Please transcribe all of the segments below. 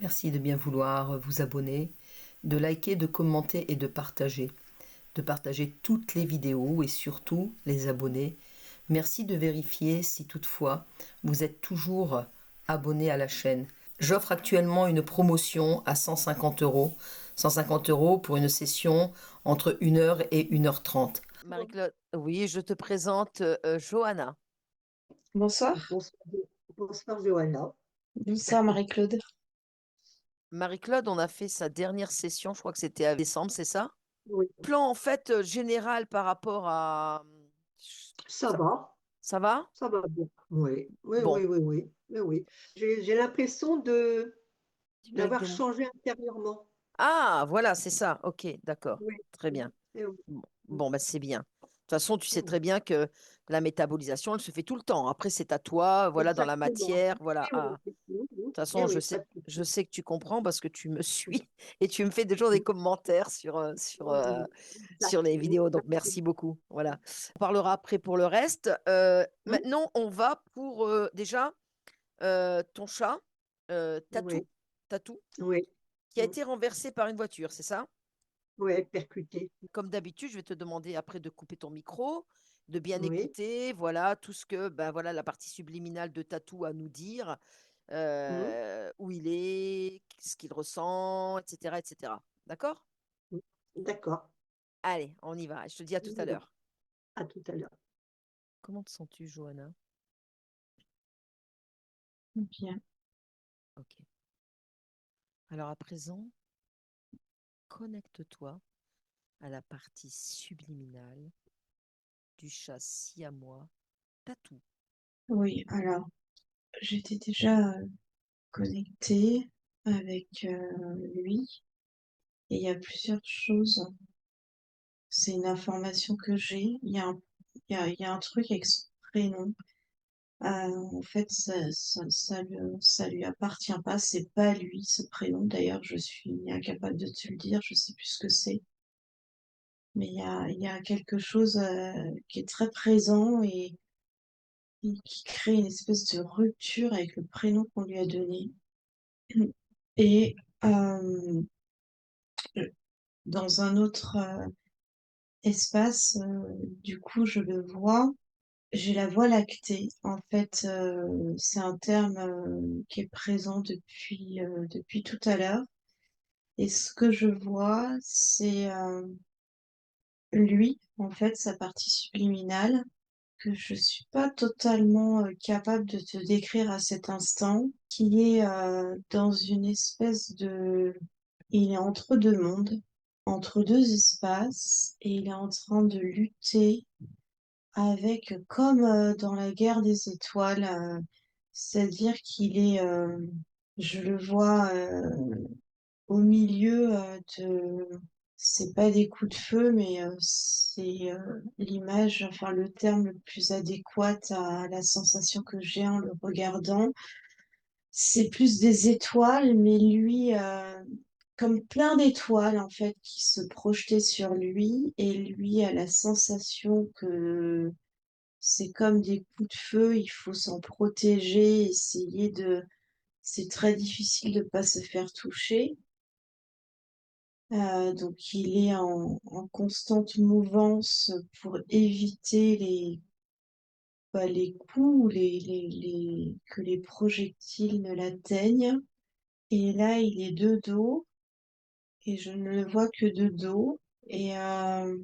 Merci de bien vouloir vous abonner, de liker, de commenter et de partager toutes les vidéos et surtout les abonnés. Merci de vérifier si toutefois vous êtes toujours abonné à la chaîne. J'offre actuellement une promotion à 150 euros. 150 euros pour une session entre 1 heure et 1 h 30. Marie-Claude, oui, je te présente Johanna. Bonsoir. Bonsoir Johanna. Bonsoir Marie-Claude. Marie-Claude, on a fait sa dernière session, je crois que c'était à décembre, c'est ça? Oui, Plan en fait général par rapport à... ça Ça, va, ça va? ça va bien. Oui, oui, Bon, oui, oui, oui, oui, oui. J'ai l'impression avec d'avoir des... changé intérieurement. Ah, voilà, c'est ça. Ok, d'accord. Oui, Très oui, bien. oui, Bon, oui, bon, bah, c'est bien. De toute façon, tu sais oui. très bien que la métabolisation, elle se fait tout le temps. Après, c'est à toi, voilà, dans la Exactement. matière, voilà. Oui, Ah. oui, oui, oui, Toute oui, façon, oui, pas de je souci. sais que tu comprends parce que tu me suis et tu me fais toujours des commentaires Oui, sur exact, les vidéos. Donc, merci exactement. beaucoup. Voilà. On parlera après pour le reste. Hum, Maintenant, on va pour déjà ton chat, Oui, Tatou, oui, qui a hum, été renversé par une voiture, c'est ça? oui, percuté. Comme d'habitude, je vais te demander après de couper ton micro, de bien Oui, écouter, voilà, tout ce que, ben voilà, la partie subliminale de Tatou a à nous dire, hum, où il est, ce qu'il ressent, etc., etc. D'accord? hum. D'accord. Allez, on y va. Je te dis à tout On à y va. l'heure. À tout à l'heure. Comment te sens-tu, Johanna? Bien. Ok. Alors à présent, connecte-toi à la partie subliminale du chat siamois Tatou. Oui, alors j'étais déjà connectée avec lui et il y a plusieurs choses. C'est une information que j'ai. Il y a un truc avec son prénom. En fait, ça lui appartient pas. C'est pas lui, ce prénom. D'ailleurs, je suis incapable de te le dire. Je sais plus ce que c'est. Mais il y a quelque chose qui est très présent et qui crée une espèce de rupture avec le prénom qu'on lui a donné. Et dans un autre espace, du coup, je le vois. J'ai la voie lactée. En fait, c'est un terme qui est présent depuis tout à l'heure. Et ce que je vois, c'est lui, en fait, sa partie subliminale, que je suis pas totalement capable de te décrire à cet instant, qui est dans une espèce de... Il est entre deux mondes, entre deux espaces, et il est en train de lutter avec, comme dans la guerre des étoiles, c'est-à-dire qu'il est, je le vois au milieu de, c'est pas des coups de feu, mais c'est l'image, enfin le terme le plus adéquat à la sensation que j'ai en le regardant. C'est plus des étoiles, mais lui, comme plein d'étoiles en fait qui se projetaient sur lui, et lui a la sensation que c'est comme des coups de feu, il faut s'en protéger, essayer de... C'est très difficile de pas se faire toucher. Donc il est en constante mouvance pour éviter les coups, que les projectiles ne l'atteignent. Et là, il est de dos, et je ne le vois que de dos. Et alors,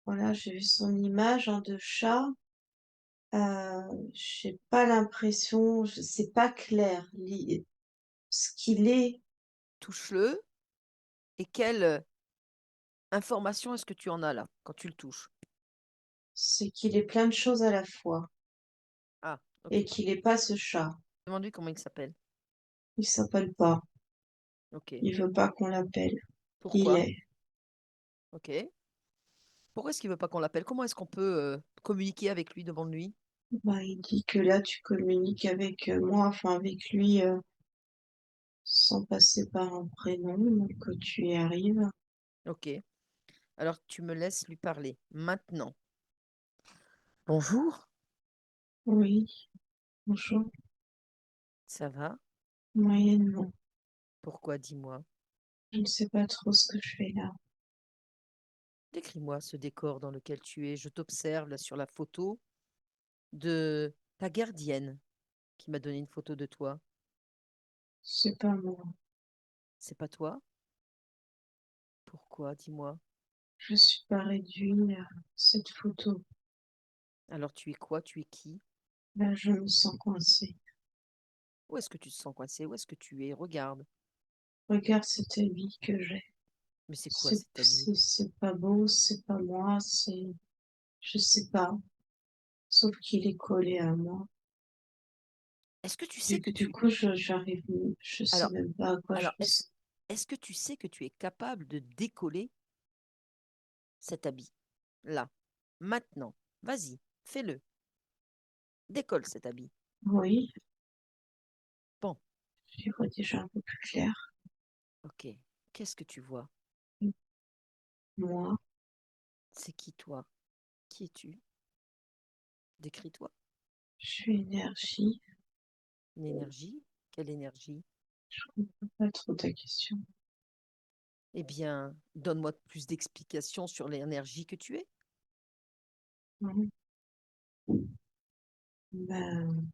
voilà, j'ai vu son image hein, de chat. J'ai pas l'impression, c'est pas clair. Ce qu'il est, Touche-le. Et quelle information est-ce que tu en as là quand tu le touches? c'est qu'il est plein de choses à la fois Ah, ok. et qu'il est pas ce chat. Demande-lui comment il s'appelle. Il s'appelle pas. Ok. Il veut pas qu'on l'appelle. Il Pourquoi? est. Ok. Pourquoi est-ce qu'il veut pas qu'on l'appelle? Comment est-ce qu'on peut communiquer avec lui, devant lui? Bah, il dit que là, tu communiques avec moi, enfin avec lui, sans passer par un prénom, donc que tu y arrives. Ok. Alors, tu me laisses lui parler maintenant. Bonjour. Oui, bonjour. Ça va? Moyennement. Pourquoi, dis-moi? Je ne sais pas trop ce que je fais là. Décris-moi ce décor dans lequel tu es. Je t'observe là sur la photo de ta gardienne qui m'a donné une photo de toi. C'est pas moi. C'est pas toi? Pourquoi, dis-moi? Je suis pas réduite à cette photo. Alors tu es quoi? Tu es qui? Là, je me sens coincée. Où est-ce que tu te sens coincé? Où est-ce que tu es? Regarde. Regarde cet habit que j'ai. Mais c'est quoi C'est cet habit? c'est pas beau, c'est pas moi, je sais pas. Sauf qu'il est collé à moi. Est-ce que tu sais que Du tu... coup, je sais Alors, même pas à quoi je alors est-ce, ressemble. est-ce que tu sais que tu es capable de décoller cet habit? Là, maintenant. Vas-y, fais-le. Décolle cet habit. Oui, Bon, j'y vois déjà un peu plus clair. ok. Qu'est-ce que tu vois? Moi, C'est qui toi? Qui es-tu? Décris-toi. je suis énergie. Une énergie? Quelle énergie? Je comprends pas trop ta question. Eh bien, donne-moi plus d'explications sur l'énergie que tu es. Oui. Ben,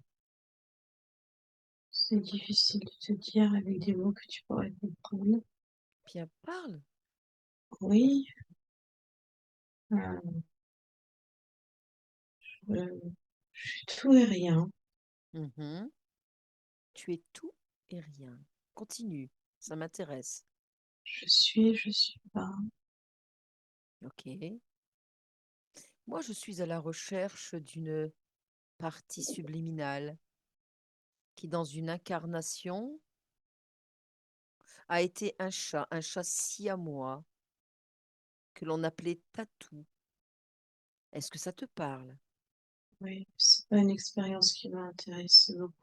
c'est difficile de te dire avec des mots que tu pourrais comprendre. Bien, parle. Oui, euh, je, je suis tout et rien. Mhm. Tu es tout et rien. Continue, ça m'intéresse. Je suis pas. Ok. Moi, je suis à la recherche d'une partie subliminale qui, dans une incarnation, a été un chat siamois que l'on appelait Tatou. Est-ce que ça te parle? Oui, c'est pas une expérience qui m'a intéressée beaucoup.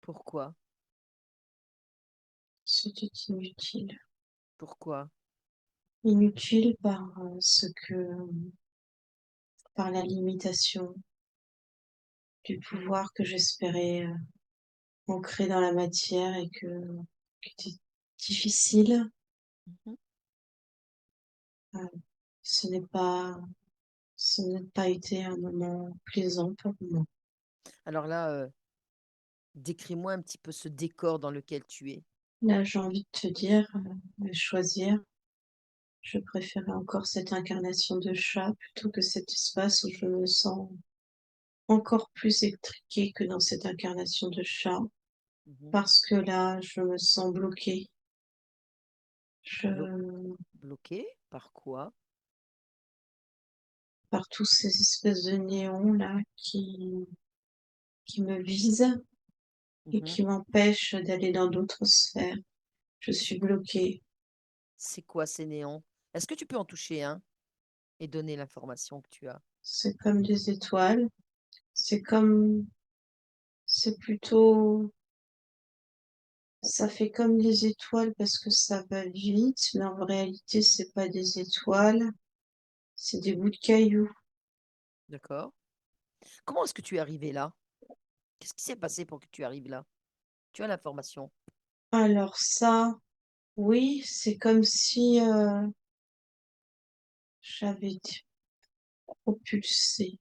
Pourquoi? C'était inutile. Pourquoi? Inutile par la limitation du pouvoir que j'espérais ancrer dans la matière qui était difficile. Mhm. Euh, ce n'est pas, ce n'a pas été un moment plaisant pour moi. Alors là, décris-moi un petit peu ce décor dans lequel tu es. Là, j'ai envie de te dire, de choisir. Je préférais encore cette incarnation de chat plutôt que cet espace où je me sens encore plus étriquée que dans cette incarnation de chat, Mhm. parce que là, je me sens bloquée. Je, Blo- Bloqué par quoi? par tous ces espèces de néons là qui me visent et Mhm. qui m'empêchent d'aller dans d'autres sphères. Je C'est suis qu- bloquée. c'est quoi ces néons? Est-ce que tu peux en toucher un et donner l'information que tu as? C'est comme des étoiles. C'est comme, c'est plutôt, ça fait comme des étoiles parce que ça va vite, mais en réalité, c'est pas des étoiles, c'est des bouts de cailloux. D'accord? Comment est-ce que tu es arrivé là? Qu'est-ce qui s'est passé pour que tu arrives là? Tu as l'information. Alors ça, oui, c'est comme si j'avais été propulsée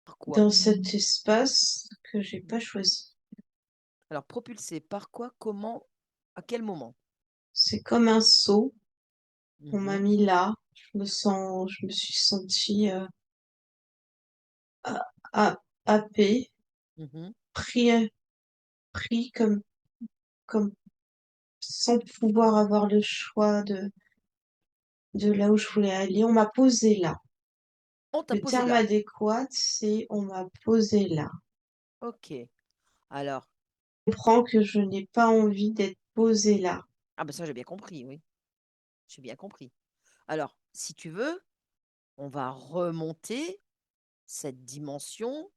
Par quoi? dans cet espace que j'ai pas choisi. Alors, propulsé par quoi? Comment? À quel moment? C'est comme un saut. On m'a Mhm. mis là. Je me suis sentie ha- happée, Mhm. pris, pris comme sans pouvoir avoir le choix de là où je voulais aller. On m'a posé là. On t'a Le posé terme là. adéquat, c'est on m'a posé là. Ok. Alors, Je comprends que je n'ai pas envie d'être posée là. ah ben ça j'ai bien compris, oui. J'ai bien compris. Alors, si tu veux, on va remonter cette dimension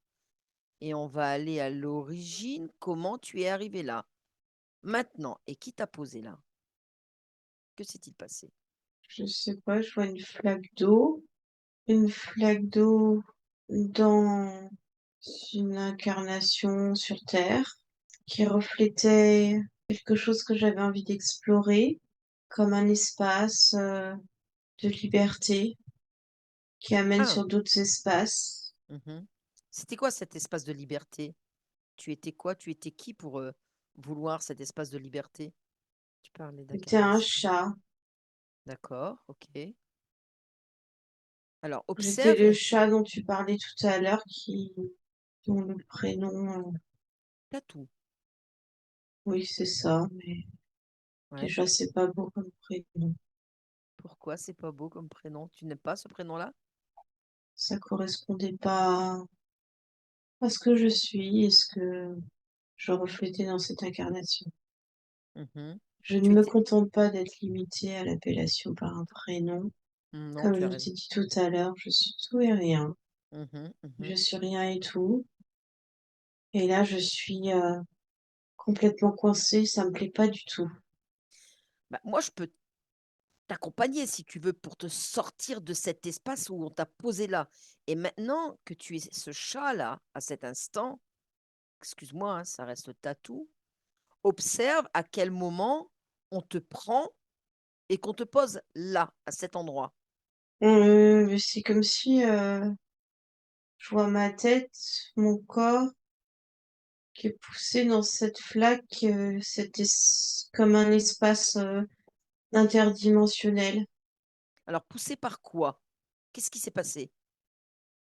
et on va aller à l'origine, comment tu es arrivé là. Maintenant, et qui t'a posé là? Que s'est-il passé? Je sais pas, je vois une flaque d'eau dans une incarnation sur Terre. qui reflétait quelque chose que j'avais envie d'explorer, comme un espace de liberté qui amène Ah, sur d'autres espaces. mhm. C'était quoi cet espace de liberté? Tu étais quoi? Tu étais qui pour vouloir cet espace de liberté? Tu parlais C'était un d'incarnation. chat. D'accord, ok. Alors, J'étais observe le et chat dont tu parlais tout à l'heure, dont le prénom, tatou. oui, c'est ça, mais Ouais. déjà, c'est pas beau comme prénom. Pourquoi c'est pas beau comme prénom? Tu n'aimes pas ce prénom-là? Ça correspondait pas à ce que je suis et ce que je reflétais dans cette incarnation. Mhm. Je ne Tu me étais... contente pas d'être limitée à l'appellation par un prénom. Non, Comme tu je as t'ai raison. dit tout à l'heure, je suis tout et rien. Mhm, Je mhm. suis rien et tout. Et là, je suis complètement coincée, ça me plaît pas du tout. Bah, moi, je peux t'accompagner si tu veux pour te sortir de cet espace où on t'a posé là. Et maintenant que tu es ce chat-là, à cet instant, excuse-moi, hein, ça reste tatou, observe à quel moment on te prend et qu'on te pose là, à cet endroit. C'est comme si je vois ma tête, mon corps qui est poussé dans cette flaque, comme un espace interdimensionnel. Alors, poussé par quoi? Qu'est-ce qui s'est passé?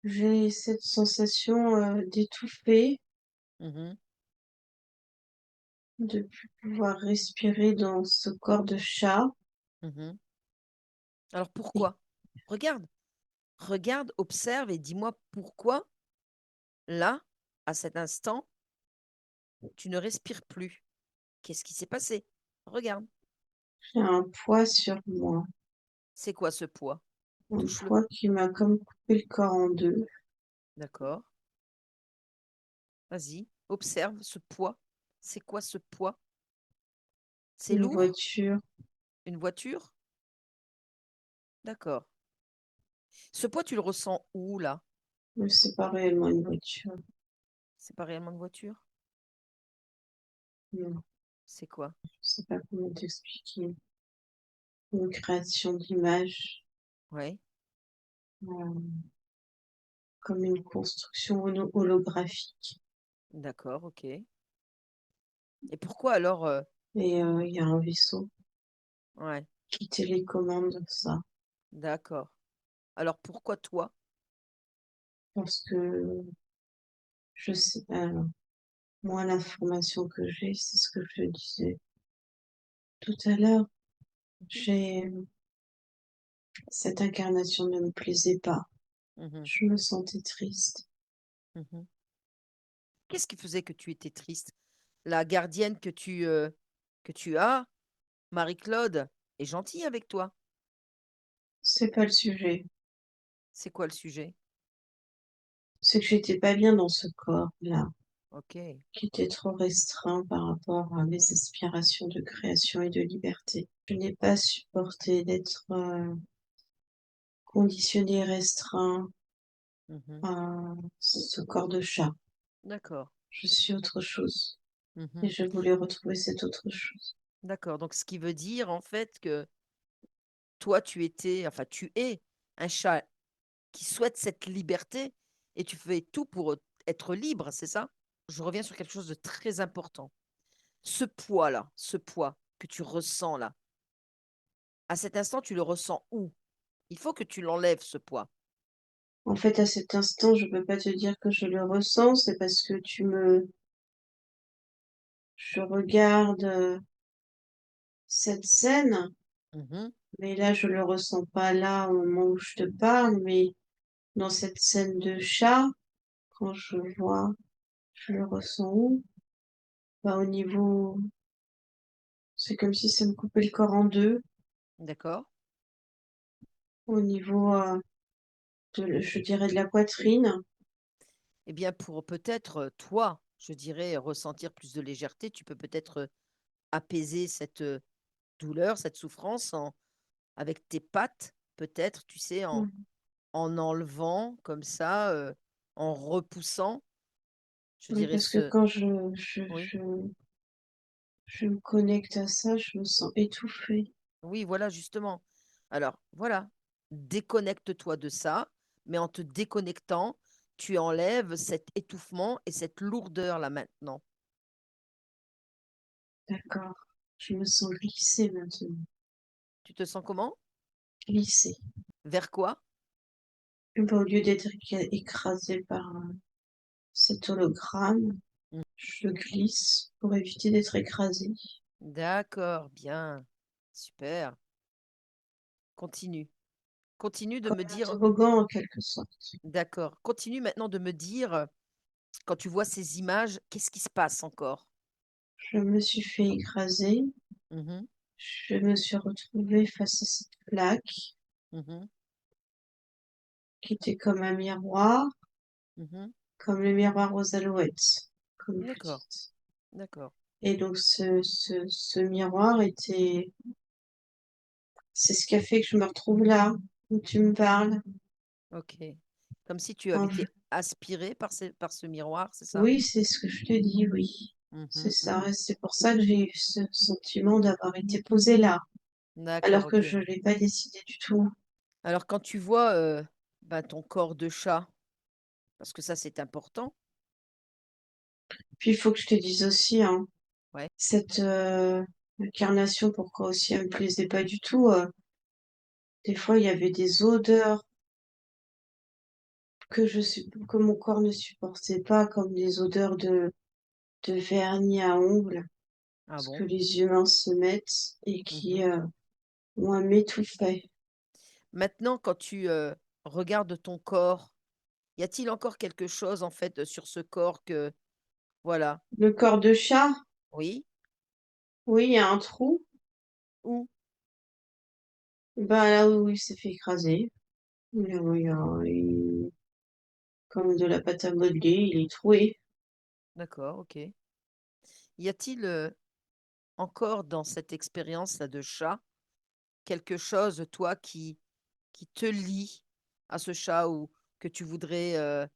J'ai cette sensation d'étouffer, Mhm, de plus pouvoir respirer dans ce corps de chat. mhm. Alors, Et pourquoi? Regarde, regarde, observe et dis-moi pourquoi, là, à cet instant, tu ne respires plus. Qu'est-ce qui s'est passé? Regarde, j'ai un poids sur moi, c'est quoi ce poids? un Touche-le. poids qui m'a comme coupé le corps en deux. D'accord. Vas-y, observe ce poids. C'est quoi ce poids? C'est Une lourd? voiture, Une voiture? D'accord. Ce poids, tu le ressens où, là? mais c'est pas réellement une voiture. C'est pas réellement une voiture? Non, C'est quoi? je sais pas comment t'expliquer. Une création d'image, Ouais, euh, comme une construction holographique. d'accord, ok. Et pourquoi alors Et il y a un vaisseau ouais, qui télécommande ça. d'accord. Alors pourquoi toi? Parce que je sais, moi, l'information que j'ai, c'est ce que je disais tout à l'heure. Mhm, J'ai, cette incarnation ne me plaisait pas. mhm, Je me sentais triste. mhm. Qu'est-ce qui faisait que tu étais triste? La gardienne que tu as, Marie-Claude, est gentille avec toi. C'est pas le sujet. C'est quoi le sujet? C'est que j'étais pas bien dans ce corps-là, Ok. qui était trop restreint par rapport à mes aspirations de création et de liberté. Je n'ai pas supporté d'être conditionné, restreint Mhm. à ce corps de chat. D'accord. Je suis autre chose. Et Mhm. je voulais retrouver cette autre chose. D'accord. Donc, ce qui veut dire en fait que toi, tu étais, enfin, tu es un chat qui souhaite cette liberté et tu fais tout pour être libre, c'est ça? Je reviens sur quelque chose de très important. Ce poids-là, ce poids que tu ressens là, à cet instant, tu le ressens où? Il faut que tu l'enlèves, ce poids. En fait, à cet instant, je peux pas te dire que je le ressens, c'est parce que je regarde cette scène, Mhm. mais là, je le ressens pas là au moment où je te parle, mais dans cette scène de chat, quand je vois, je le ressens où? Bah, au niveau, c'est comme si ça me coupait le corps en deux, D'accord. au niveau, je dirais de la poitrine. Eh bien, pour peut-être, toi, je dirais, ressentir plus de légèreté, tu peux peut-être apaiser cette douleur, cette souffrance avec tes pattes, peut-être, tu sais, Mm. en enlevant comme ça, en repoussant. Je Oui, dirais parce que quand oui, je me connecte à ça, je me sens étouffée. oui, voilà, justement. Alors, voilà, déconnecte-toi de ça, mais en te déconnectant, tu enlèves cet étouffement et cette lourdeur là maintenant. D'accord. Je me sens glissée maintenant. Tu te sens comment? Glissée. Vers quoi? Bah, au lieu d'être écrasée par cet hologramme, Mmh. je glisse pour éviter d'être écrasée. D'accord, bien, super. Continue. Continue de Comme me un dire toboggan en quelque sorte. d'accord, continue maintenant de me dire, quand tu vois ces images, qu'est-ce qui se passe encore? Je me suis fait écraser. Mmh. Je me suis retrouvée face à cette plaque Mmh. qui était comme un miroir, Mmh. comme le miroir aux alouettes, comme vous D'accord, dites. d'accord. Et donc ce miroir était, c'est ce qui a fait que je me retrouve là où tu me parles. OK. Comme si tu avais En- été aspirée par ce miroir, c'est ça? Oui, c'est ce que je te dis, oui. C'est Mmh. ça. Et c'est pour ça que j'ai eu ce sentiment d'avoir été posée là, D'accord, alors que OK. je l'ai pas décidé du tout. Alors quand tu vois, bah, ton corps de chat, parce que ça, c'est important, Puis il faut que je te dise aussi, hein, ouais. cette incarnation, pourquoi aussi elle me plaisait pas du tout. Des fois, il y avait des odeurs que mon corps ne supportait pas, comme des odeurs de vernis à ongles, Ah ce que bon? les humains se mettent et qui, Mmh. moi, m'étouffaient. Maintenant, quand tu, regardes ton corps, y a-t-il encore quelque chose, en fait, sur ce corps que voilà Le corps de chat, oui? oui, il y a un trou. Où? Ben là où il s'est fait écraser. Comme de la pâte à modeler, il est troué. D'accord, OK. Y a-t-il, encore dans cette expérience-là de chat, quelque chose, toi, qui te lie à ce chat ou que tu voudrais,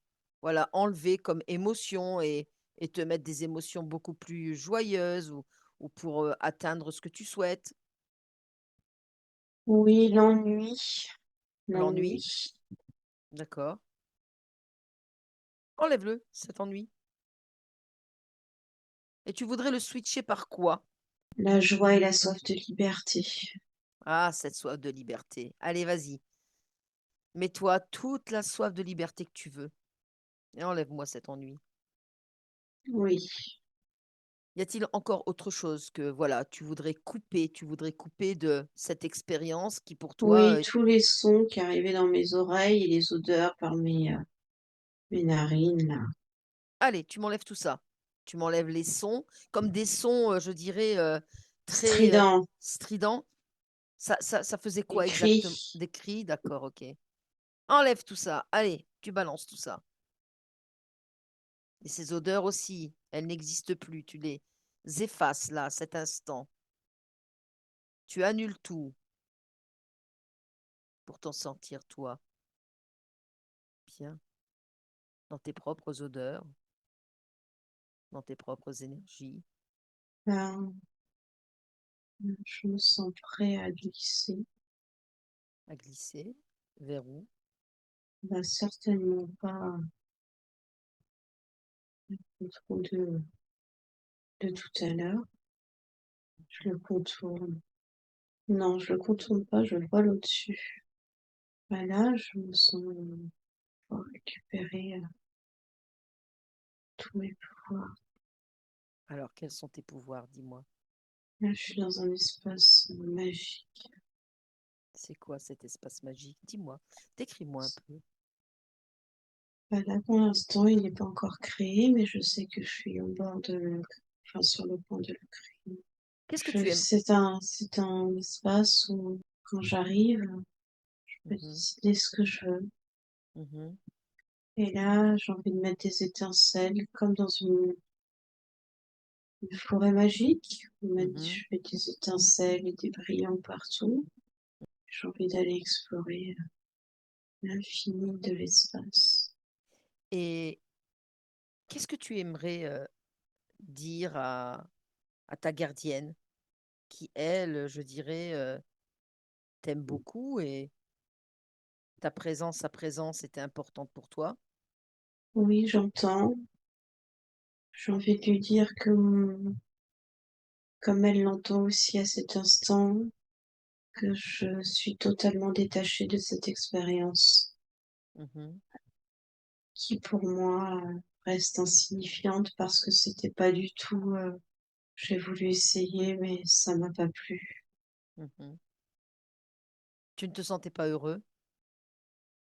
voilà, enlever comme émotion et te mettre des émotions beaucoup plus joyeuses ou pour, atteindre ce que tu souhaites? Oui, l'ennui, L'ennui? l'ennui, D'accord. Enlève-le, cet ennui et tu voudrais le switcher par quoi? la joie et la soif de liberté. Ah, cette soif de liberté. Allez, vas-y, mets-toi toute la soif de liberté que tu veux et enlève-moi cet ennui. Oui, Y a-t-il encore autre chose que, voilà, tu voudrais couper de cette expérience qui pour toi, oui, tous les sons qui arrivaient dans mes oreilles et les odeurs par mes narines, là. allez, tu m'enlèves tout ça. Tu m'enlèves les sons, comme des sons, je dirais, très, Strident, stridents. Ça faisait les quoi exactement? cris. Des cris? D'accord, OK. Enlève tout ça. Allez, tu balances tout ça et ces odeurs aussi, elles n'existent plus. Tu les effaces là, à cet instant. Tu annules tout pour t'en sentir toi bien, dans tes propres odeurs, dans tes propres énergies, Ben, je me sens prêt à glisser. à glisser vers où? Ben, certainement pas le trou de tout à l'heure. Je le contourne. Non, je le contourne pas, je le vole au-dessus. Ben là, je me sens pour récupérer tous mes pouvoirs. Alors, quels sont tes pouvoirs? Dis-moi. Là, je suis dans un espace magique. C'est quoi cet espace magique? Dis-moi. Décris-moi un peu. Ben là, pour l'instant, il n'est pas encore créé, mais je sais que je suis au bord enfin, sur le point de le créer. Qu'est-ce que tu aimes? C'est un espace où, quand j'arrive, je peux Mhm, décider ce que je veux. mhm, Et là, j'ai envie de mettre des étincelles, comme dans une forêt magique. mhm. Je mets des étincelles et des brillants partout. J'ai envie d'aller explorer l'infini de l'espace. Et Qu'est-ce que tu aimerais dire à ta gardienne qui, elle, je dirais, t'aime beaucoup et sa présence était importante pour toi? Oui, j'entends. J'ai envie de lui dire que, comme elle l'entend aussi à cet instant, que je suis totalement détachée de cette expérience Mhm, qui, pour moi, reste insignifiante parce que c'était pas du tout, j'ai voulu essayer, mais ça m'a pas plu. mhm. Tu ne te sentais pas heureux?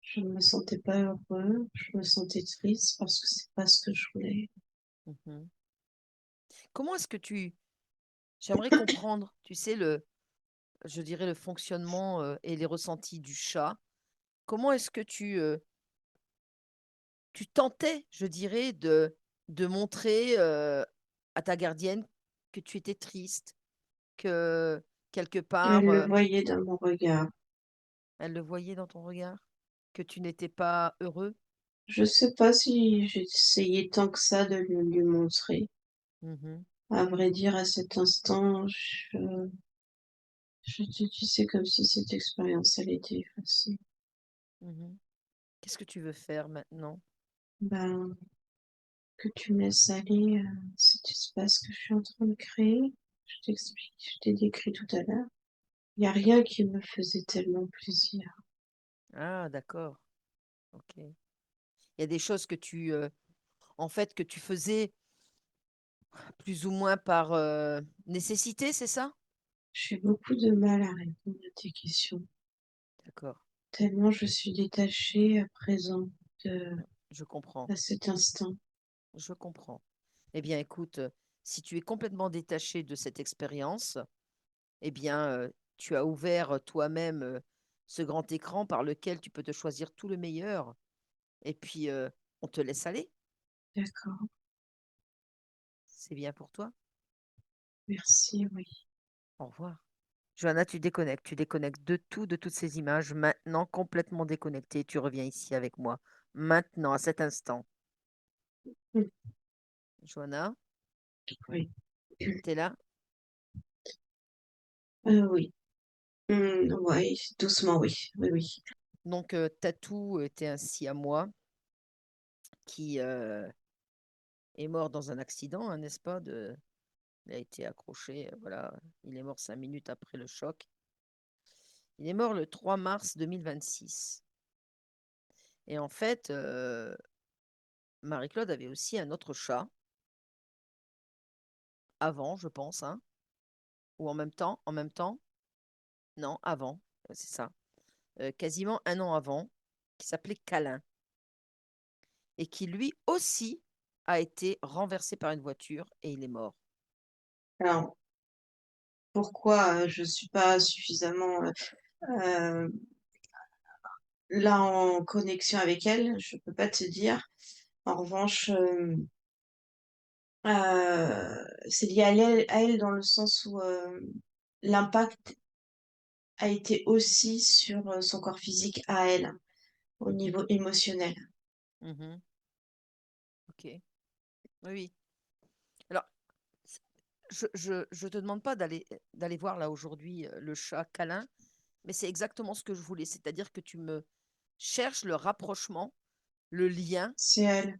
Je ne me sentais pas heureux, je me sentais triste parce que c'est pas ce que je voulais. Mhm. Comment est-ce que j'aimerais comprendre, tu sais, je dirais le fonctionnement et les ressentis du chat. Comment est-ce que tu tentais, je dirais, de montrer à ta gardienne que tu étais triste, que quelque part, Elle le voyait dans mon regard. elle le voyait dans ton regard, que tu n'étais pas heureux? Je sais pas si j'ai essayé tant que ça de le lui montrer. Mhm, À vrai dire, à cet instant, je te dis, c'est comme si cette expérience, elle était effacée. mhm. Qu'est-ce que tu veux faire maintenant? Ben, que tu me laisses aller cet espace que je suis en train de créer. Je t'explique, je t'ai décrit tout à l'heure. Il n'y a rien qui me faisait tellement plaisir. Ah, d'accord. Ok. Il y a des choses en fait, que tu faisais plus ou moins par nécessité, c'est ça? J'ai beaucoup de mal à répondre à tes questions, D'accord. tellement je suis détachée à présent de, Je comprends. à cet instant. Je comprends. Eh bien, écoute, si tu es complètement détaché de cette expérience, eh bien, tu as ouvert toi-même ce grand écran par lequel tu peux te choisir tout le meilleur. Et puis, on te laisse aller. D'accord, C'est bien pour toi. merci, oui. Au revoir. Johanna, tu déconnectes. Tu déconnectes de tout, de toutes ces images. Maintenant, complètement déconnecté. Tu reviens ici avec moi. Maintenant, à cet instant. Mm, Johanna, oui, t'es là? oui. Ouais, doucement, oui, oui, oui. Donc, Tatou était ainsi à moi qui est mort dans un accident, hein, n'est-ce pas? Il a été accroché, voilà. Il est mort 5 minutes après le choc. Il est mort le 3 mars 2026. Et en fait, Marie-Claude avait aussi un autre chat, avant, je pense, hein, ou en même temps, non, avant, c'est ça, quasiment un an avant, qui s'appelait Câlin, et qui lui aussi a été renversé par une voiture et il est mort. Alors, pourquoi je suis pas suffisamment euh, là en connexion avec elle, je peux pas te dire. En revanche, c'est lié à elle dans le sens où l'impact a été aussi sur son corps physique à elle, au Mhm, niveau émotionnel. mhm, ok, oui, oui. Alors, c- je te demande pas d'aller voir là aujourd'hui le chat Câlin, mais c'est exactement ce que je voulais, c'est-à-dire que tu me cherches le rapprochement, le lien, C'est elle.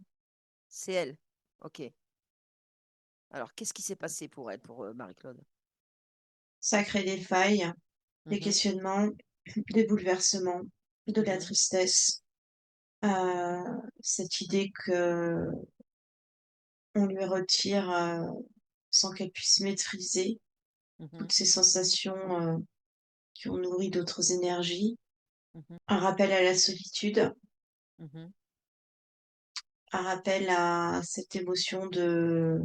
c'est elle. Ok. Alors, qu'est-ce qui s'est passé pour elle, pour Marie-Claude? Ça crée des failles, des Mhm, questionnements, des bouleversements, de la mhm, tristesse. Euh, cette idée que on lui retire sans qu'elle puisse maîtriser mhm, toutes ces sensations qui ont nourri d'autres énergies. mhm, Un rappel à la solitude, mhm, un rappel à cette émotion de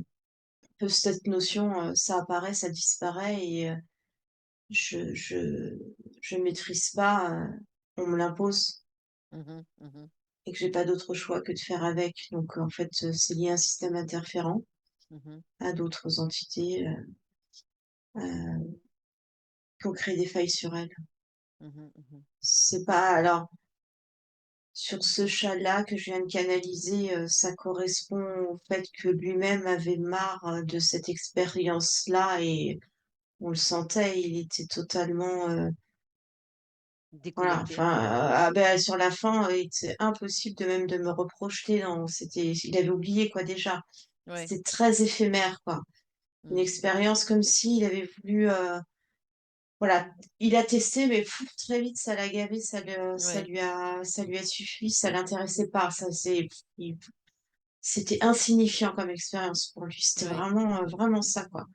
cette notion, ça apparaît, ça disparaît et je je je maîtrise pas, on me l'impose mhm, mhm, et que j'ai pas d'autre choix que de faire avec. Donc en fait, c'est lié à un système interférent, mhm, à d'autres entités euh, qui ont créé des failles sur elle. mhm, mhm, C'est pas alors sur ce chat-là que je viens de canaliser, ça correspond au fait que lui-même avait marre de cette expérience-là et on le sentait, il était totalement, voilà, Déconnecté. enfin, ah ben, sur la fin, c'est impossible de même de me reprojeter. Non, il avait oublié quoi déjà. Ouais. C'était très éphémère quoi. Une Mm, expérience comme s'il avait voulu, voilà, il a testé, mais très vite ça l'a gavé, ouais. ça lui a suffi, ça l'intéressait pas. Il- C'était insignifiant comme expérience pour lui. C'était Ouais. vraiment, vraiment ça quoi.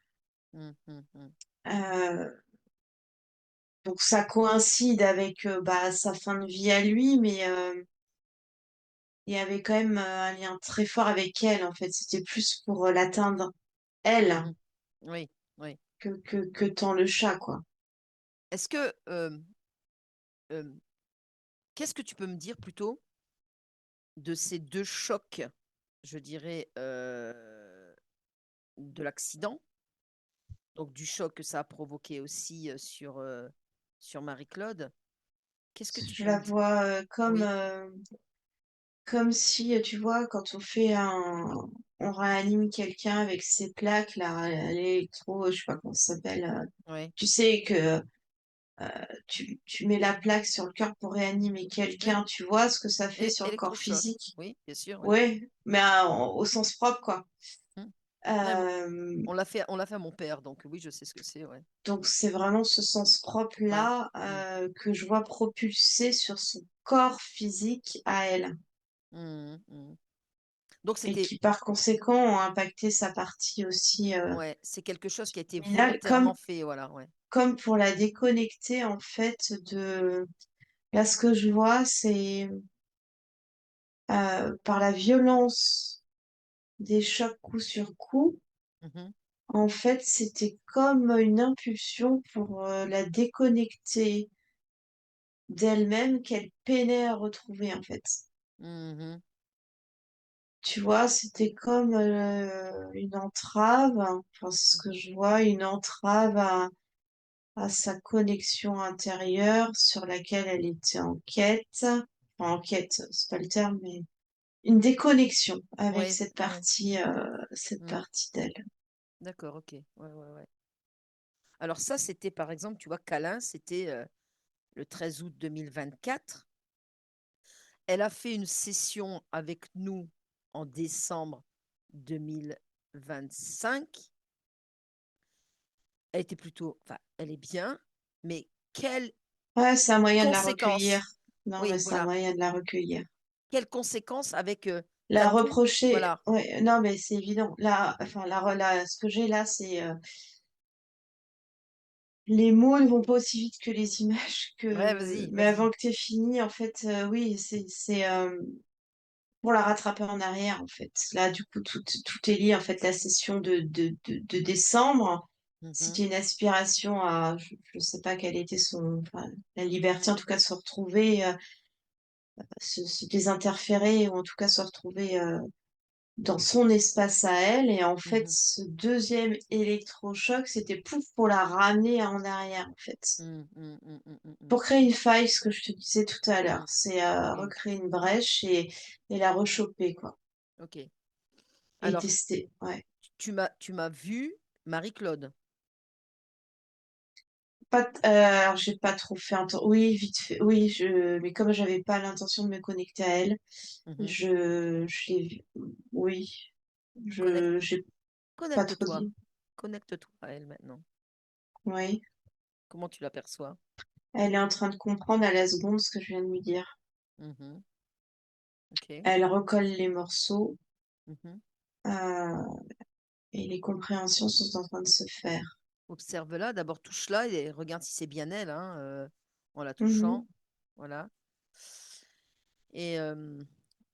Mm, mm, mm. Euh, donc ça coïncide avec bah, sa fin de vie à lui, mais il y avait quand même un lien très fort avec elle, en fait. C'était plus pour l'atteindre, elle, Mhm. Oui, oui. que tant le chat, quoi. Est-ce que euh, qu'est-ce que tu peux me dire plutôt de ces deux chocs, je dirais, de l'accident, donc du choc que ça a provoqué aussi sur Marie-Claude. Qu'est-ce que tu Je peux me la dire? vois Oui, comme si, tu vois, quand on réanime quelqu'un avec ses plaques, là, l'électro, je sais pas comment ça s'appelle. oui, Tu sais que tu mets la plaque sur le cœur pour réanimer oui. quelqu'un, tu vois ce que ça fait sur le corps Électrochoc. physique. Oui, bien sûr, oui. Ouais, mais au sens propre, quoi. Mm. Ouais, Euh, on l'a fait à mon père, donc oui, je sais ce que c'est, ouais. donc c'est vraiment ce sens Ouais. propre-là Mm. que je vois propulsé sur son corps physique à elle Mm, mm. Donc et c'était, qui par conséquent ont impacté sa partie aussi ouais, c'est quelque chose qui a été terminale, volontairement fait, voilà, ouais. comme pour la déconnecter en fait de... Là, ce que je vois, c'est par la violence des chocs coup sur coup. Mhm. En fait, c'était comme une impulsion pour la déconnecter d'elle-même qu'elle peinait à retrouver, en fait. Mhm. Tu vois, c'était comme une entrave, enfin, c'est ce que je vois, une entrave à sa connexion intérieure sur laquelle elle était en quête. Enfin, en quête, c'est pas le terme, mais une déconnexion avec Ouais, ouais. cette Mm. partie d'elle. D'accord, ok. Ouais, ouais, ouais. Alors ça, c'était par exemple, tu vois, Câlin, c'était le 13 août 2024. Elle a fait une session avec nous en décembre 2025. Elle était plutôt, enfin, elle est bien, mais quelles Ouais, c'est un moyen de la recueillir. conséquences? Non, Oui, mais c'est un voilà. moyen de la recueillir. Quelles conséquences avec La l'atout? reprocher, Voilà. ouais, non, mais c'est évident. Là, enfin, ce que j'ai là, c'est les mots ne vont pas aussi vite que les images Ouais, que. vas-y, Mais avant vas-y. que t'aies fini, en fait, oui, c'est pour la rattraper en arrière, en fait. Là, du coup, tout est lié. En fait, la session de décembre, Mhm, c'était une aspiration à, je sais pas quelle était enfin, la liberté, en tout cas, de se retrouver, se désinterférer, ou en tout cas se retrouver dans son espace à elle. Et en fait, mhm, ce deuxième électrochoc, c'était pouf pour la ramener en arrière, en fait. mhm, mhm, mhm, mhm, mhm, Pour créer une faille, ce que je te disais tout à l'heure, mhm. c'est Ok, recréer une brèche et la rechoper, quoi. ok. Et Alors, tester, ouais. tu m'as vu Marie-Claude. Alors, j'ai pas trop fait oui, vite fait. Oui, mais comme j'avais pas l'intention de me connecter à elle, Mhm. je l'ai vu. Oui, Connecte, j'ai pas trop connecte-toi. dit. Connecte-toi à elle maintenant. Oui. Comment tu l'aperçois? Elle est en train de comprendre à la seconde ce que je viens de lui dire. Mhm. Ok. Elle recolle les morceaux, Mhm. euh, et les compréhensions sont en train de se faire. Observe-la. D'abord, touche-la et regarde si c'est bien elle, hein, en la Mhm. touchant. Voilà. Et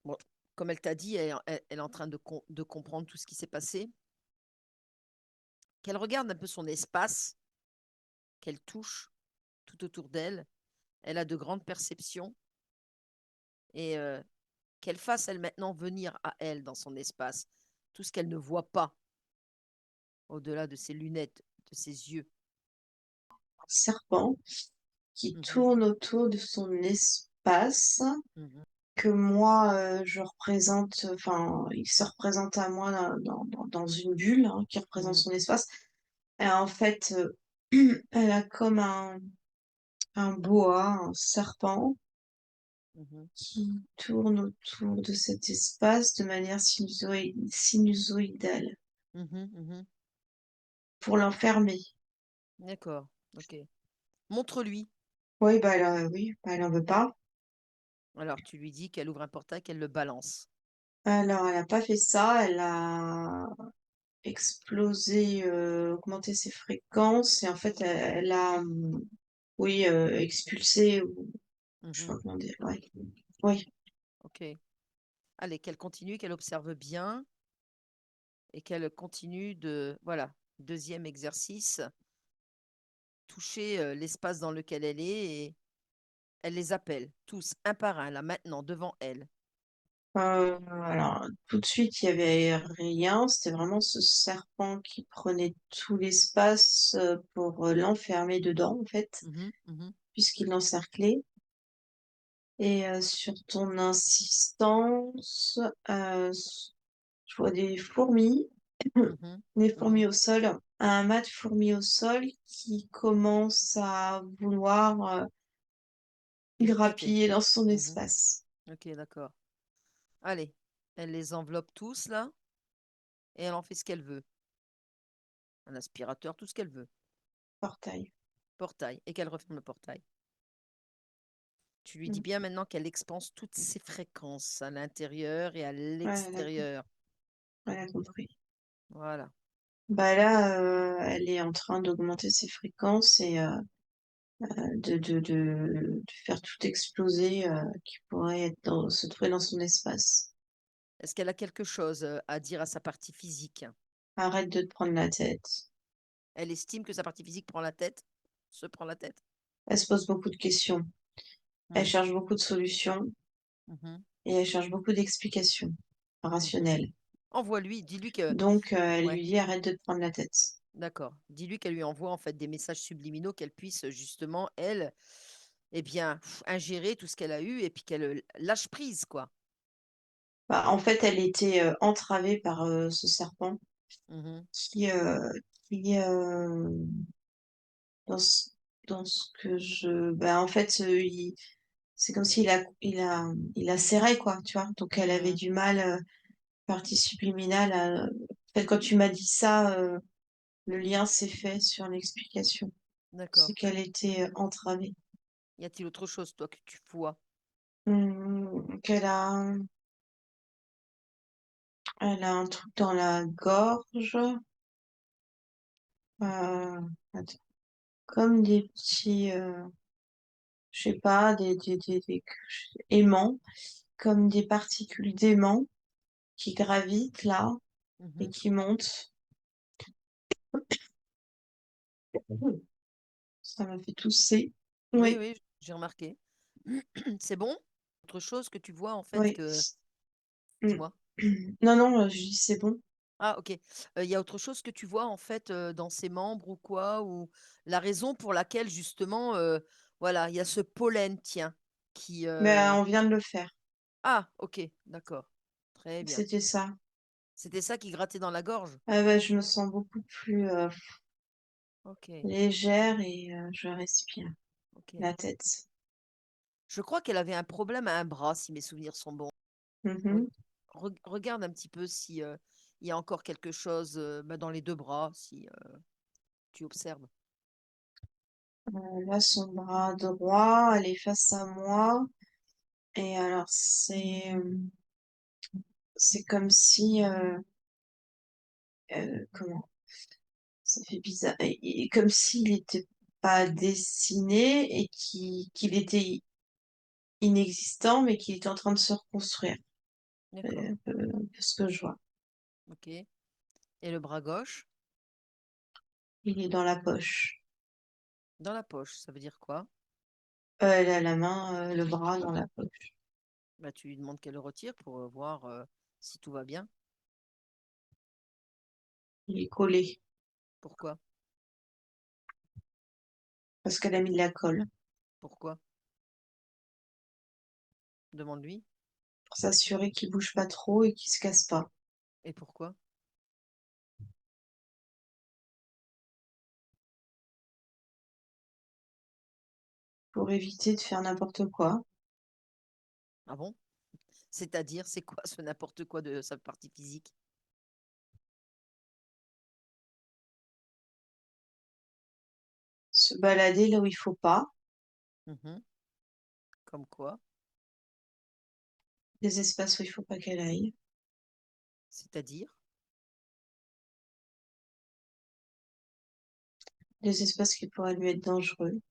bon, comme elle t'a dit, elle est en train de comprendre tout ce qui s'est passé. Qu'elle regarde un peu son espace, qu'elle touche tout autour d'elle. Elle a de grandes perceptions et qu'elle fasse, elle, maintenant, venir à elle dans son espace tout ce qu'elle ne voit pas au-delà de ses lunettes, de ses yeux. Un serpent qui Mhm, tourne autour de son espace. mhm, que moi, je représente, enfin, il se représente à moi dans une bulle, hein, qui représente Mhm, son espace. Et en fait, elle a comme un boa, un serpent mhm, qui tourne autour de cet espace de manière sinusoïdale mhm, mhm. pour l'enfermer. D'accord, ok. Montre-lui. Oui, bah, elle en veut pas. Alors, tu lui dis qu'elle ouvre un portail, qu'elle le balance. Alors, elle a pas fait ça, elle a explosé, augmenté ses fréquences et en fait, elle a, oui, expulsé, ou je sais Mhm, pas comment dire, ouais. Oui, ok. Allez, qu'elle continue, qu'elle observe bien et qu'elle continue de... Voilà, deuxième exercice, toucher l'espace dans lequel elle est et elle les appelle, tous, un par un, là, maintenant, devant elle. alors tout de suite, il y avait rien, c'était vraiment ce serpent qui prenait tout l'espace pour l'enfermer dedans, en fait, Mhm, mhm, puisqu'il l'encerclait. Et sur ton insistance, je vois mhm, des mhm. fourmis au sol, un mat de fourmis au sol qui commence à vouloir Grignoter. grappiller dans son Mhm. espace. Ok, d'accord. Allez, elle les enveloppe tous, là, et elle en fait ce qu'elle veut. Un aspirateur, tout ce qu'elle veut. Portail. Portail, et qu'elle referme le portail. Tu lui dis Mm. bien maintenant qu'elle expanse toutes ses fréquences à l'intérieur et à Ouais, elle a, l'extérieur. elle a compris. Voilà. Bah là, elle est en train d'augmenter ses fréquences et de faire tout exploser qui pourrait se trouver dans son espace. Est-ce qu'elle a quelque chose à dire à sa partie physique? Arrête de te prendre la tête. Elle estime que sa partie physique prend la tête, se prend la tête. Elle se pose beaucoup de questions. Elle Hmm, cherche beaucoup de solutions mhm, et elle cherche beaucoup d'explications mhm. rationnelles. Envoie-lui, dis-lui que... Donc, elle Ouais, lui dit arrête de te prendre la tête. d'accord. Dis-lui qu'elle lui envoie en fait des messages subliminaux qu'elle puisse justement, elle, eh bien, ingérer tout ce qu'elle a eu et puis qu'elle lâche prise, quoi. Bah, en fait, elle était entravée par ce serpent Mhm, qui, euh, qui dans ce, dans ce que je, bah, en fait, c'est comme s'il il a serré, quoi, tu vois. Donc, elle avait mhm, du mal, partie subliminale, en fait, quand tu m'as dit ça, le lien s'est fait sur l'explication. d'accord. C'est qu'elle était entravée. Y a-t-il autre chose, toi, que tu vois? Qu'elle a, elle a un truc dans la gorge, attends, comme des petits, je sais pas, des aimants, comme des particules d'aimants qui gravitent là et Mhm. qui montent. Ça m'a fait tousser. Oui, Oui, oui, j'ai remarqué. C'est bon? Autre chose que tu vois, en fait, oui. que... Mm. Dis-moi. Non, non, je dis c'est bon. Ah, ok. Il y a autre chose que tu vois, en fait, dans ses membres ou quoi, ou la raison pour laquelle, justement, voilà, il y a ce pollen, tiens, qui... Mais on vient de le faire. Ah, ok, d'accord. Très bien. C'était ça. C'était ça qui grattait dans la gorge? Ah ouais, je me sens beaucoup plus Ok, légère et je respire ok. la tête. Je crois qu'elle avait un problème à un bras, si mes souvenirs sont bons. Re- Mhm. regarde un petit peu si il y a encore quelque chose bah, dans les deux bras, si tu observes. Là, son bras droit, elle est face à moi. Et alors, c'est comme si, comment, ça fait bizarre, comme s'il n'était pas dessiné et qu'il était inexistant, mais qu'il était en train de se reconstruire. D'accord. Un peu ce que je vois. Ok. Et le bras gauche, Il est dans la poche. dans la poche, ça veut dire quoi? Elle a la main, le bras dans la poche. Bah, tu lui demandes qu'elle le retire pour voir si tout va bien. Il est collé Pourquoi? parce qu'elle a mis de la colle. Pourquoi? Demande-lui. pour s'assurer qu'il bouge pas trop et qu'il se casse pas. Et pourquoi? Pour éviter de faire n'importe quoi. Ah bon? C'est-à-dire, c'est quoi ce n'importe quoi de sa partie physique? Se balader là où il faut pas, Mhm. Comme quoi? des espaces où il faut pas qu'elle aille, C'est-à-dire? des espaces qui pourraient lui être dangereux.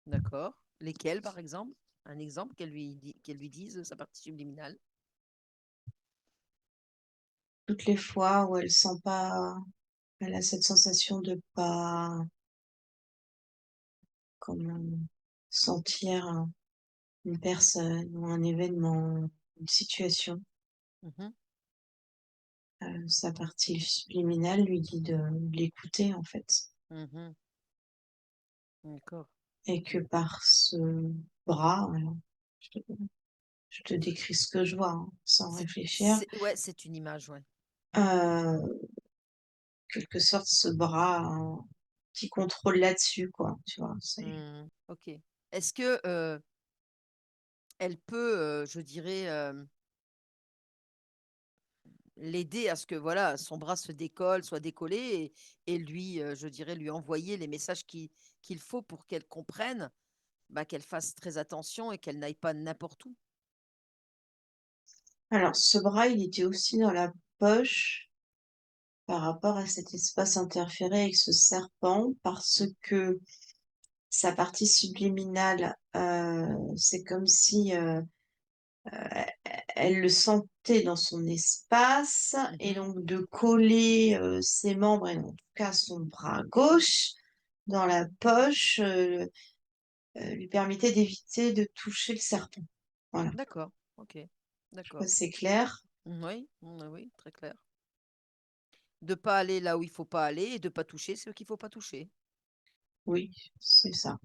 D'accord. Lesquels, par exemple? Un exemple qu'elle lui dise sa partie subliminale. Toutes les fois où elle sent pas, elle a cette sensation de pas, comme sentir une personne ou un événement, une situation. Mhm. Sa partie subliminale lui dit de l'écouter en fait. Mhm. D'accord. Et que par ce bras, alors, je te, je te décris ce que je vois hein, sans réfléchir, Ouais, c'est une image, ouais. euh, quelque sorte ce bras qui contrôle là-dessus, quoi, tu vois. Ok. Est-ce que elle peut, je dirais, l'aider à ce que voilà, son bras se décolle, soit décollé et lui, je dirais, lui envoyer les messages qu'il faut pour qu'elle comprenne, bah, qu'elle fasse très attention et qu'elle n'aille pas n'importe où. Alors, ce bras, il était aussi dans la poche par rapport à cet espace interféré avec ce serpent, parce que sa partie subliminale, c'est comme si elle le sentait dans son espace, et Mhm. donc de coller ses membres, et en tout cas son bras gauche, dans la poche, lui permettait d'éviter de toucher le serpent. Voilà, D'accord. Ok. je sais pas D'accord. si c'est clair. Oui, oui, très clair. De pas aller là où il faut pas aller et de pas toucher ce qu'il faut pas toucher, Oui, c'est ça.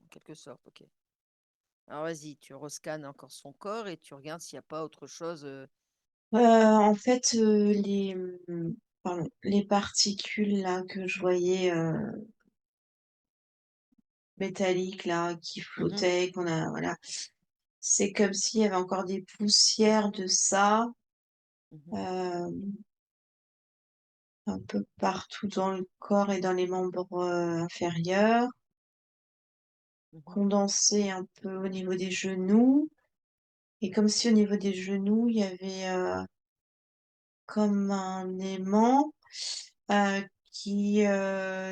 en quelque sorte. Ok. Alors vas-y, tu rescannes encore son corps et tu regardes s'il n'y a pas autre chose. En fait, pardon, les particules là que je voyais métalliques là qui Mhm, flottaient, qu'on a, voilà, c'est comme s'il y avait encore des poussières de ça mhm, euh, un peu partout dans le corps et dans les membres inférieurs, mhm, condensées un peu au niveau des genoux, et comme si au niveau des genoux il y avait comme un aimant euh, qui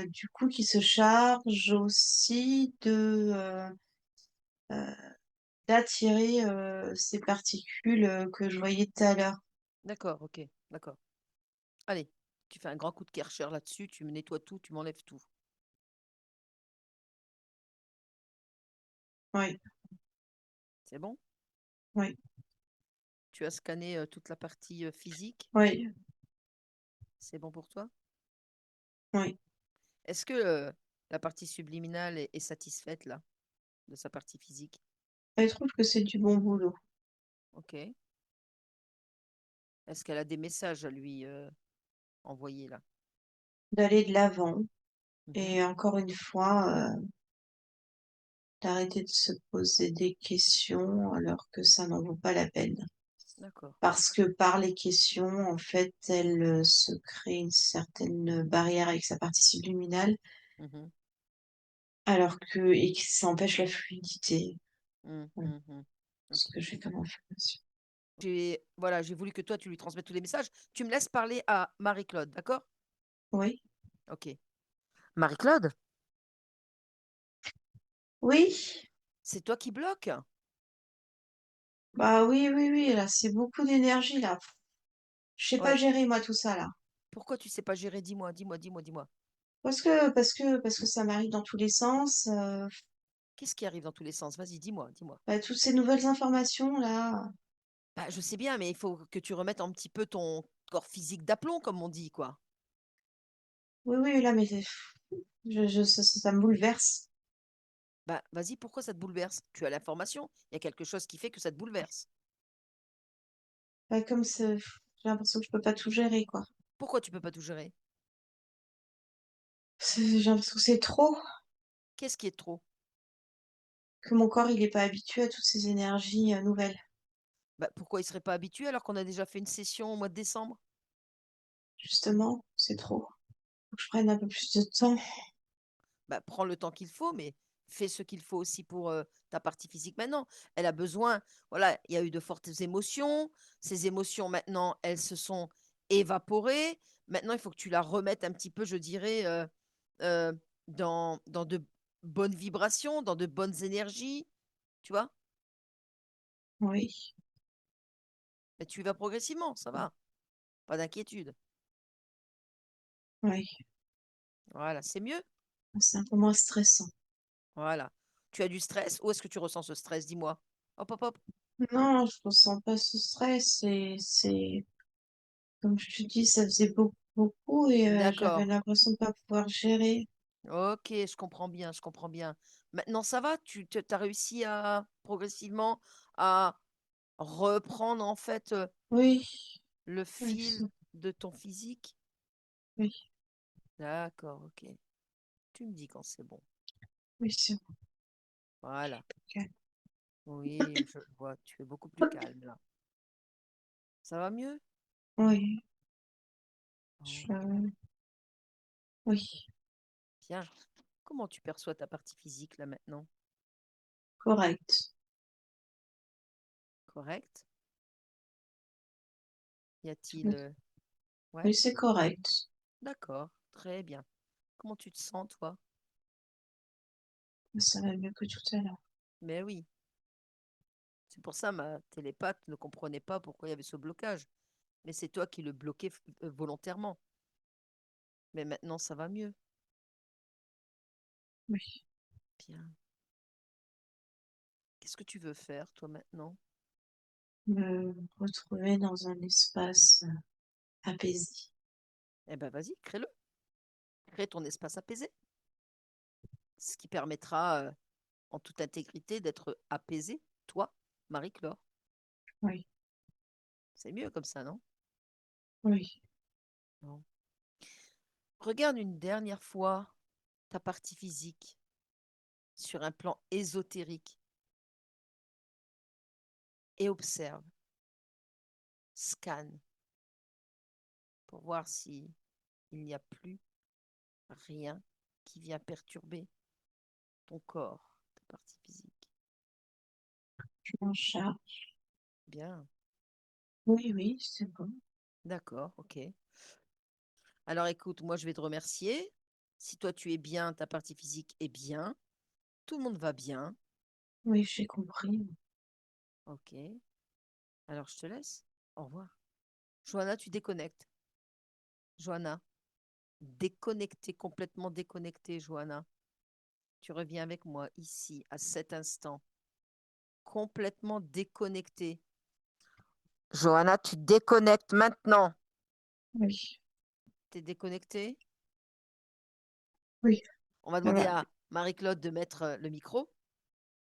du coup qui se charge aussi de euh, d'attirer ces particules que je voyais tout à l'heure. d'accord, ok, d'accord. Allez, tu fais un grand coup de Karcher là-dessus, tu me nettoies tout, tu m'enlèves tout. Oui, C'est bon? oui, Tu as scanné toute la partie physique? oui, C'est bon pour toi? oui. Est-ce que la partie subliminale est satisfaite là, de sa partie physique? Je trouve que c'est du bon boulot. Ok. Est-ce qu'elle a des messages à lui envoyer là? D'aller de l'avant Mhm, et encore une fois d'arrêter de se poser des questions alors que ça n'en vaut pas la peine. d'accord. Parce que par les questions, en fait, elle se crée une certaine barrière avec sa partie subliminale, Mhm, alors que, et que ça empêche la fluidité. Voilà mhm. ce Ok. que j'ai comme information. Voilà, j'ai voulu que toi, tu lui transmettes tous les messages. Tu me laisses parler à Marie-Claude, d'accord? Oui, Ok. Marie-Claude, oui, c'est toi qui bloques? bah oui, oui, oui, là, c'est beaucoup d'énergie, là. Je sais pas Ouais. gérer, moi, tout ça, là. Pourquoi tu sais pas gérer? Dis-moi, dis-moi, dis-moi, dis-moi. Parce que ça m'arrive dans tous les sens. Qu'est-ce qui arrive dans tous les sens? Vas-y, dis-moi, dis-moi. Bah, toutes ces nouvelles informations, là. Bah, je sais bien, mais il faut que tu remettes un petit peu ton corps physique d'aplomb, comme on dit, quoi. Oui, oui, là, mais ça me bouleverse. Bah, vas-y, pourquoi ça te bouleverse? Tu as l'information. Il y a quelque chose qui fait que ça te bouleverse. Bah, comme j'ai l'impression que je peux pas tout gérer, quoi. Pourquoi tu peux pas tout gérer? J'ai l'impression que c'est trop, Qu'est-ce qui est trop? que mon corps, il est pas habitué à toutes ces énergies nouvelles. Bah, pourquoi il serait pas habitué alors qu'on a déjà fait une session au mois de décembre? Justement, c'est trop. Faut que je prenne un peu plus de temps. Bah, prends le temps qu'il faut, mais fais ce qu'il faut aussi pour ta partie physique maintenant. Elle a besoin, voilà, il y a eu de fortes émotions. Ces émotions, maintenant, elles se sont évaporées. Maintenant, il faut que tu la remettes un petit peu, je dirais, euh, dans de bonnes vibrations, dans de bonnes énergies. Tu vois? Oui, Mais tu y vas progressivement, ça va. Pas d'inquiétude. oui. Voilà, c'est mieux. C'est un peu moins stressant. Voilà. Tu as du stress? Où est-ce que tu ressens ce stress? Dis-moi. Hop, hop, hop. Non, je ressens pas ce stress. Comme je te dis, ça faisait beaucoup, beaucoup et j'avais D'accord. l'impression de pas pouvoir gérer. Ok, je comprends bien, je comprends bien. Maintenant, ça va? Tu as réussi à progressivement à reprendre en fait Oui, le oui, fil de ton physique? oui, D'accord, ok. Tu me dis quand c'est bon. oui, c'est Voilà. ok. Oui, je vois, tu es beaucoup plus calme là. Ça va mieux? Oui, Oh, je... oui, bien. Comment tu perçois ta partie physique là maintenant? correct. Correct? Y a-t-il... Oui, Ouais, oui, c'est correct. d'accord, très bien. Comment tu te sens toi? Ça va mieux que tout à l'heure. Mais oui, c'est pour ça ma télépathe ne comprenait pas pourquoi il y avait ce blocage. Mais c'est toi qui le bloquais volontairement. Mais maintenant, ça va mieux. Oui, Bien. Qu'est-ce que tu veux faire, toi, maintenant? me retrouver dans un espace apaisé. Eh ben, vas-y, crée-le. Crée ton espace apaisé. Ce qui permettra, en toute intégrité, d'être apaisé, toi, Marie-Claire. Oui, C'est mieux comme ça, non? oui, Non. Regarde une dernière fois ta partie physique sur un plan ésotérique et observe, scanne pour voir si il n'y a plus rien qui vient perturber ton corps, ta partie physique. je m'en charge. Bien, Oui, oui, c'est bon. d'accord, ok. Alors écoute, moi je vais te remercier. Si toi tu es bien, ta partie physique est bien, tout le monde va bien, Oui, j'ai compris. ok. Alors je te laisse. Au revoir. Johanna, tu déconnectes. Johanna, déconnectée, complètement déconnectée, Johanna. Tu reviens avec moi ici, à cet instant, complètement déconnectée. Johanna, tu déconnectes maintenant. Oui, T'es déconnectée? oui, On va ça demander va. à Marie-Claude de mettre le micro.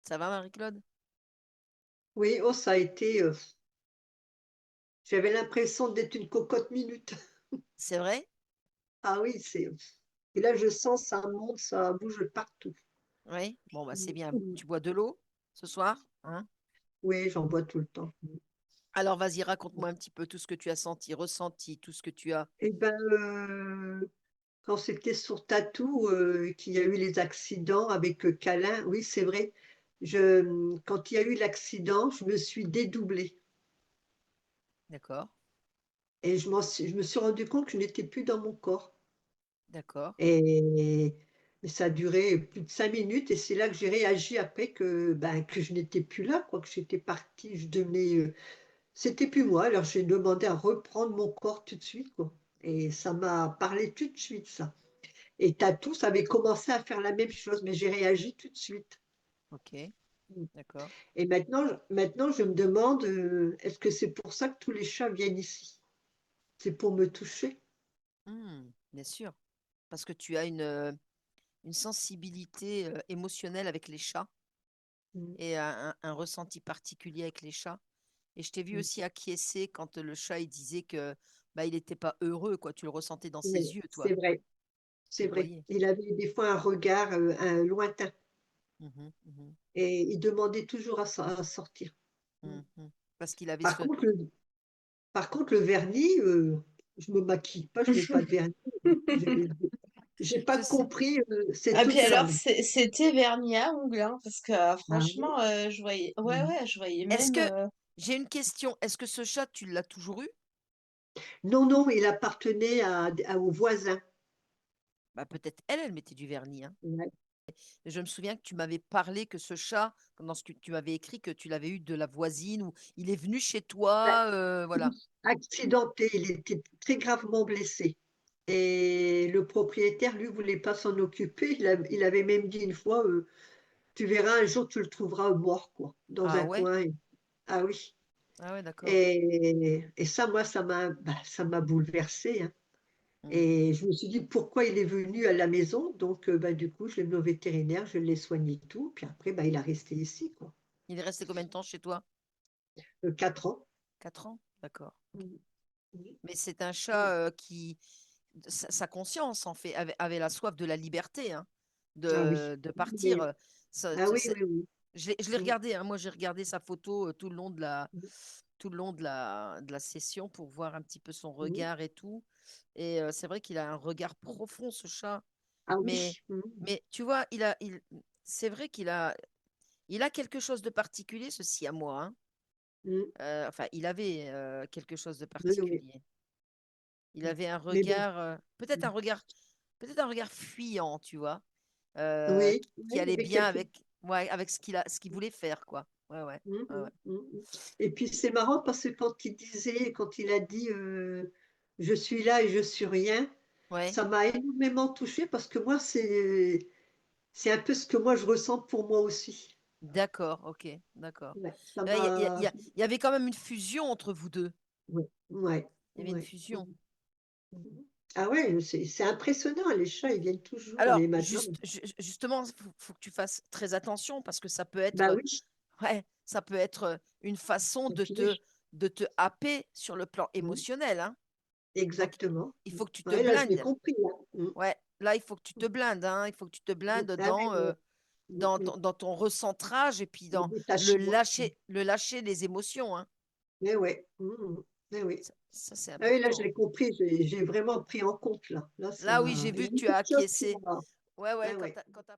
Ça va, Marie-Claude? Oui, oh, ça a été, j'avais l'impression d'être une cocotte minute. C'est vrai? Ah oui, et là, je sens ça monte, ça bouge partout. Oui? Bon, bah, c'est bien. Mmh. Tu bois de l'eau ce soir? Hein? Oui, j'en bois tout le temps. Alors, vas-y, raconte-moi un petit peu tout ce que tu as senti, ressenti, tout ce que tu as. Et ben, quand c'était sur Tatou, qu'il y a eu les accidents avec, Câlin, oui, c'est vrai. Quand il y a eu l'accident, je me suis dédoublée D'accord? et je me suis rendu compte que je n'étais plus dans mon corps D'accord? et ça a duré plus de 5 minutes et c'est là que j'ai réagi après que, ben, que je n'étais plus là quoi, que j'étais partie, je devenais, c'était plus moi. Alors j'ai demandé à reprendre mon corps tout de suite quoi et ça m'a parlé tout de suite ça. Et Tatou, ça avait commencé à faire la même chose, mais j'ai réagi tout de suite. Ok. Mmh. D'accord. Et maintenant je me demande, est-ce que c'est pour ça que tous les chats viennent ici? C'est pour me toucher? Bien sûr. Parce que tu as une sensibilité émotionnelle avec les chats Mmh. et un ressenti particulier avec les chats. Et je t'ai vu Mmh. aussi acquiescer quand le chat, il disait que bah, il n'était pas heureux, quoi. Tu le ressentais dans Oui, ses yeux, toi. c'est vrai, Tu c'est le vrai. voyais. Il avait des fois un regard, un lointain Mhm, mhm, et il demandait toujours à sortir. Mmh. mhm. Parce qu'il avait Par ce... contre le par contre le vernis, je me maquille pas, je mets pas de vernis. J'ai j'ai pas Je sais. compris, Ah, cette puis alors, obsession. c'était vernis à ongles, hein, parce que Ah oui? franchement, je voyais, ouais, Mmh. ouais, je voyais Est-ce même. que... J'ai une question. Est-ce que ce chat, tu l'as toujours eu? Non, non, il appartenait aux voisins. Bah, peut-être elle, elle mettait du vernis, hein. Ouais. Je me souviens que tu m'avais parlé que ce chat, dans ce que tu m'avais écrit, que tu l'avais eu de la voisine ou il est venu chez Bah, toi, voilà. accidenté, il était très gravement blessé et le propriétaire, lui, voulait pas s'en occuper. Il avait même dit une fois, «Tu verras, un jour, tu le trouveras mort, quoi, dans Ah un ouais? coin». Ah oui, Ah ouais, d'accord. et ça, moi, ça m'a bouleversée, hein, Mmh. et je me suis dit: «Pourquoi il est venu à la maison?» Donc bah, du coup, je l'ai mené au vétérinaire, je l'ai soigné et tout, puis après, bah, il a resté ici, quoi. Il est resté combien de temps chez toi? 4 ans. 4 ans? D'accord. OK. Mmh. Oui. Mais c'est un Mmh. chat, qui sa conscience en fait, avait la soif de la liberté, hein, Ah oui. de partir, Mais ça ah oui, c'est oui, oui. je l'ai Mmh. regardé, hein, moi j'ai regardé sa photo, Mmh. tout le long de la session pour voir un petit peu son Mmh. regard et tout et c'est vrai qu'il a un regard profond ce chat, Ah mais oui. Mmh. tu vois, c'est vrai il a quelque chose de particulier ce siamois, hein, Mmh. enfin il avait, quelque chose de Oui, oui. particulier. Il Mmh. avait un Mais bon. regard, Mmh. peut-être un regard fuyant, tu vois? Oui, Qui oui, il y allait avait bien quelque avec ouais, avec ce qu'il voulait faire, quoi. Ouais, ouais. mmh Ouais, mh, ouais. mmh mh. Et puis c'est marrant parce que quand il a dit, «Je suis là et je suis rien», Ouais, ça m'a énormément touchée parce que moi c'est un peu ce que moi je ressens pour moi aussi. d'accord, OK, d'accord. Ouais, ça Ouais, m'a il y avait quand même une fusion entre vous 2. ouais, ouais, Il y avait une ouais. Mmh fusion. mh. Mmh. Ah ouais, c'est impressionnant, les chats, ils viennent toujours, Alors les maintenant. justement, faut que tu fasses très attention parce que ça peut Bah être, oui, ouais, ça peut être, une façon un piège. de te happer sur le plan Mmh. émotionnel, hein. Donc Exactement. il Mmh. faut que tu te Ouais, là, je l'ai blindes. compris, là. Mmh. Ouais, là, il faut que tu te blindes, hein. Il faut que tu te Mmh. blindes Ah oui, oui. Mmh mh. dans ton recentrage et puis Le dans détachement. Mmh. le lâcher des émotions, hein. Eh ouais. Mmh mh. Eh oui. Ça, c'est Ah oui, là, je important. l'ai compris, j'ai vraiment pris en compte, là. Là, ça Là, oui, m'a j'ai il y vu a que tu beaucoup as de choses qui acquiescé. m'a Ouais, ouais, ah ouais. quand tu